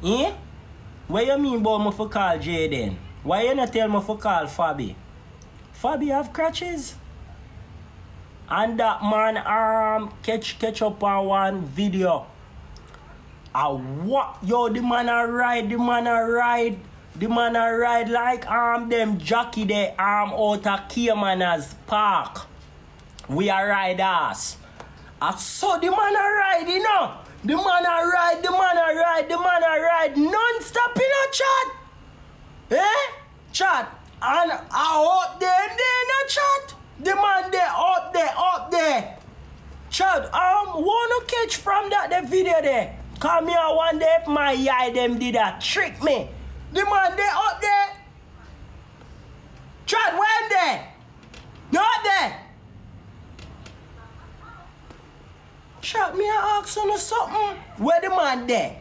Eh? What you mean about me for call Jaden? Why you not tell me for call Fabi? Fabi have crutches? And that man catch up on one video. What? Yo, the man a ride like them jockey they out of Cayman's Park. We are riders. I saw the man a ride, you know. The man a ride non-stop in a chat. Eh? Chat. And out there in a chat. The man there up there. Chat, wanna catch from that the video there. Come here one day if my eye them did that trick me. The man there up there. Chat, when there? Not there. Chat, me a ask you something. Where the man there?